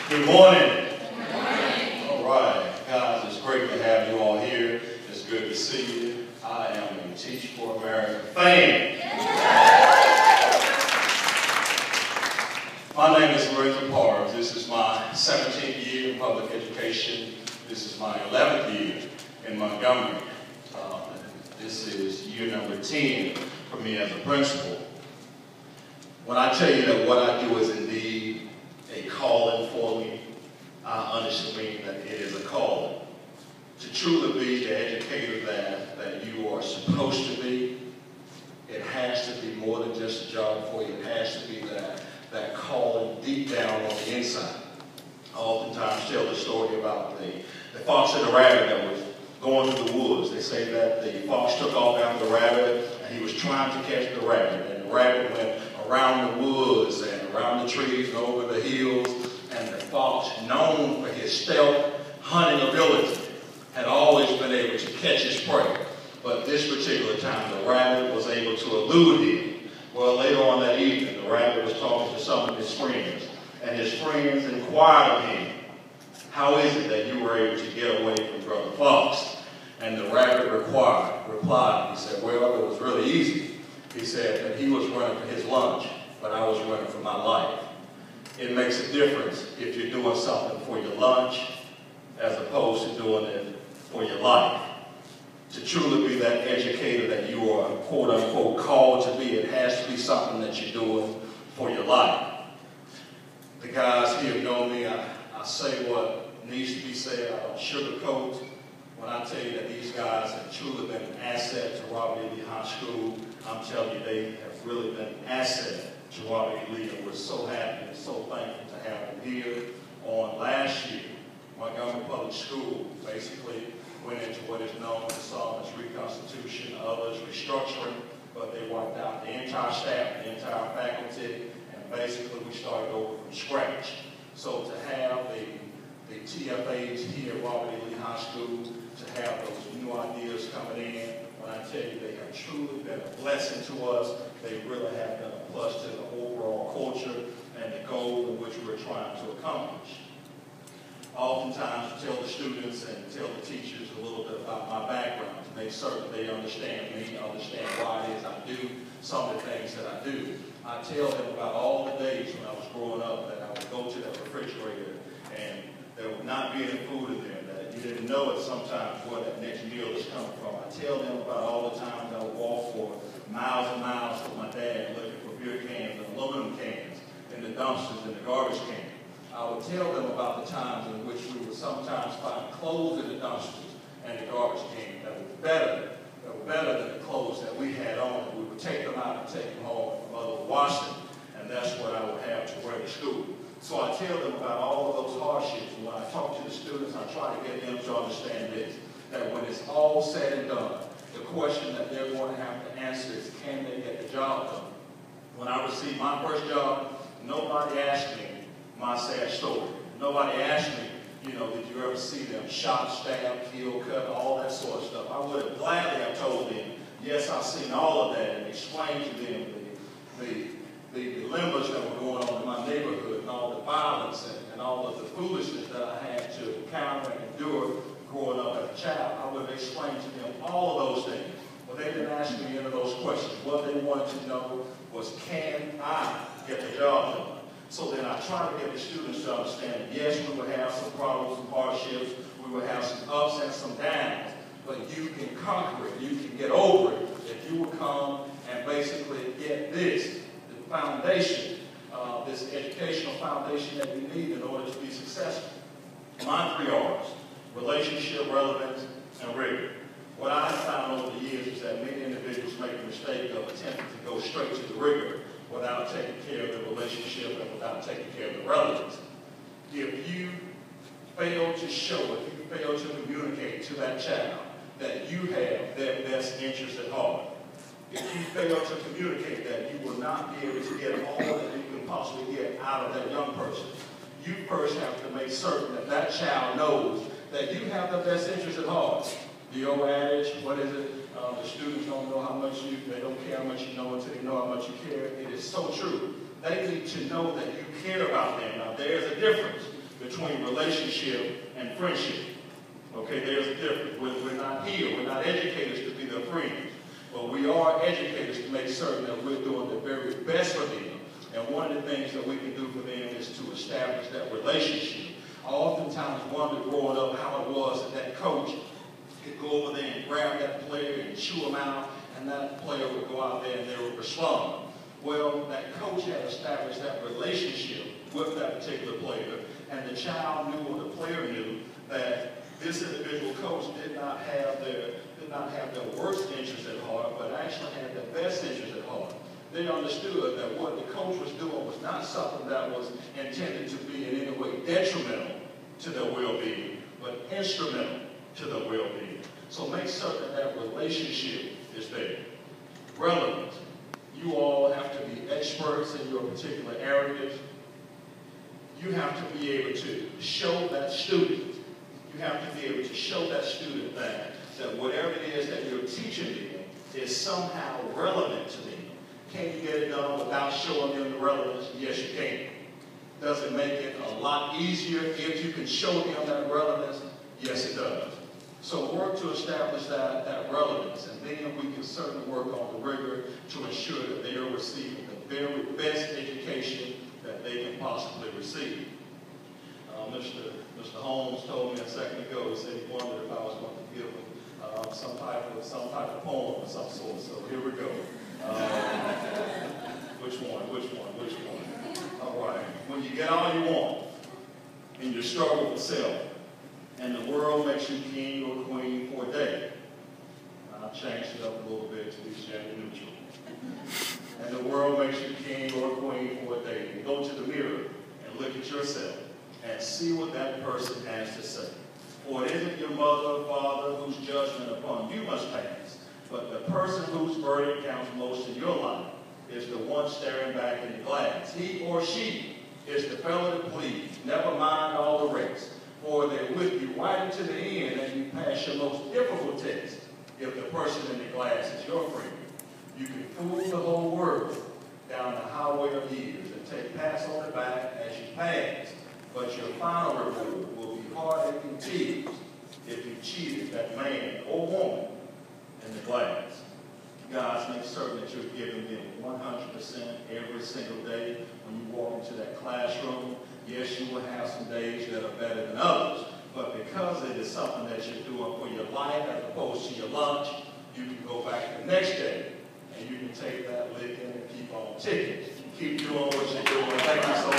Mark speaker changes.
Speaker 1: Good morning. Good morning. All right, guys, it's great to have you all here. It's good to see you. I am a Teach for America fan. My name is Pharrams. This is my 17th year in public education. This is my 11th year in Montgomery. This is year number 10 for me as a principal. When I tell you that what I do is indeed a calling for me, I honestly mean that it is a calling. To truly be the educator that you are supposed to be, it has to be more than just a job for you. It has to be that calling deep down on the inside. I oftentimes tell the story about the fox and the rabbit that was going through the woods. They say that the fox took off after the rabbit, and he was trying to catch the rabbit. And the rabbit went around the woods and around the trees and over the hills. And the fox, known for his stealth hunting ability, had always been able to catch his prey. But this particular time, the rabbit was able to elude him. Well, later on that evening, the rabbit was talking to some of his friends. And his friends inquired of him, "How is it that you were able to get away from Brother Fox?" And the rabbit replied, he said, "Well, it was really easy." He said that he was running for his lunch, but I was running for my life. It makes a difference if you're doing something for your lunch as opposed to doing it for your life. To truly be that educator that you are, quote unquote, called to be, it has to be something that you're doing for your life. The guys here know me. I say what needs to be said. I don't sugarcoat. When I tell you that these guys have truly been an asset to Robert E. Lee High School, I'm telling you they have really been an asset to Robert E. Lee, and we're so happy and so thankful to have them here. On last year, Montgomery Public School basically went into what is known as some as reconstitution, others restructuring, but they wiped out the entire staff, the entire faculty, and basically we started over from scratch. So to have the TFAs here at Robert E. Lee High School, to have those new ideas coming in, when I tell you they have truly been a blessing to us, they really have been a plus to the overall culture and the goal in which we're trying to accomplish. Oftentimes tell the students and tell the teachers a little bit about my background to make certain they understand me, understand why it is I do some of the things that I do. I tell them about all the days when I was growing up that I would go to that refrigerator and there would not be any food in there, that you didn't know it sometimes where that next meal is coming from. I tell them about all the times I would walk for miles and miles with my dad looking for beer cans and aluminum cans in the dumpsters and the garbage cans. I would tell them about the times in which we would sometimes find clothes in the dumpsters and the garbage can that were better than the clothes that we had on. We would take them out and take them home, and my mother would wash them, and that's what I would have to wear to school. So I tell them about all of those hardships, and when I talk to the students, I try to get them to understand this, that when it's all said and done, the question that they're going to have to answer is, can they get the job done? When I received my first job, nobody asked me my sad story. Nobody asked me, did you ever see them shot, stabbed, killed, cut, all that sort of stuff. I would have gladly have told them, yes, I've seen all of that, and explained to them the dilemmas that were going on in my neighborhood and all the violence and all of the foolishness that I had to encounter and endure growing up as a child. I would have explained to them all of those things. But they didn't ask me any of those questions. What they wanted to know was, can I get the job done? So then I try to get the students to understand that, yes, we will have some problems, some hardships, we will have some ups and some downs, but you can conquer it, you can get over it if you will come and basically get this, the foundation, this educational foundation that we need in order to be successful. My 3 R's: relationship, relevance, and rigor. What I have found over the years is that many individuals make the mistake of attempting to go straight to the rigor without taking care of the relationship and without taking care of the relevance. If you fail to show, if you fail to communicate to that child that you have their best interest at heart, if you fail to communicate that you will not be able to get all that you can possibly get out of that young person, you first have to make certain that that child knows that you have their best interest at heart. The old adage, what is it? The students don't know how much they don't care how much you know until they know how much you care. It is so true. They need to know that you care about them. Now, there's a difference between relationship and friendship. Okay, there's a difference. We're not here. We're not educators to be their friends. But we are educators to make certain that we're doing the very best for them. And one of the things that we can do for them is to establish that relationship. I oftentimes wondered growing up how it was that coach could go over there and grab that player and chew him out, and that player would go out there and they would respond. Well, that coach had established that relationship with that particular player, and the child knew, or the player knew, that this individual coach did not have their worst interest at heart, but actually had their best interest at heart. They understood that what the coach was doing was not something that was intended to be in any way detrimental to their well-being, but instrumental to their well-being. So make certain that relationship is there. Relevant. You all have to be experts in your particular areas. You have to be able to show that student. You have to be able to show that student that whatever it is that you're teaching them is somehow relevant to them. Can you get it done without showing them the relevance? Yes, you can. Does it make it a lot easier if you can show them that relevance? Yes, it does. So work to establish that relevance, and then we can certainly work on the rigor to ensure that they are receiving the very best education that they can possibly receive. Mr. Holmes told me a second ago, he said he wondered if I was going to give him some type of poem of some sort. So here we go. Which one? All right. When you get all you want and you struggle with self, and the world makes you king or queen for a day. I've changed it up a little bit to be gender neutral. And the world makes you king or queen for a day. You go to the mirror and look at yourself and see what that person has to say. For it isn't your mother or father whose judgment upon you must pass, but the person whose verdict counts most in your life is the one staring back in the glass. He or she is the fellow that pleads, never mind all the rest. For they're with you right into the end and you pass your most difficult test. If the person in the glass is your friend, you can fool the whole world down the highway of years and take pats on the back as you pass. But your final reward will be heartache and tears if you cheated that man or woman in the glass. Guys, make certain that you're giving them 100% every single day when you walk into that classroom. Yes, you will have some days that are better than others, but because it is something that you're doing for your life as opposed to your lunch, you can go back the next day and you can take that licking and keep on ticking. Keep doing what you're doing. Thank you so much.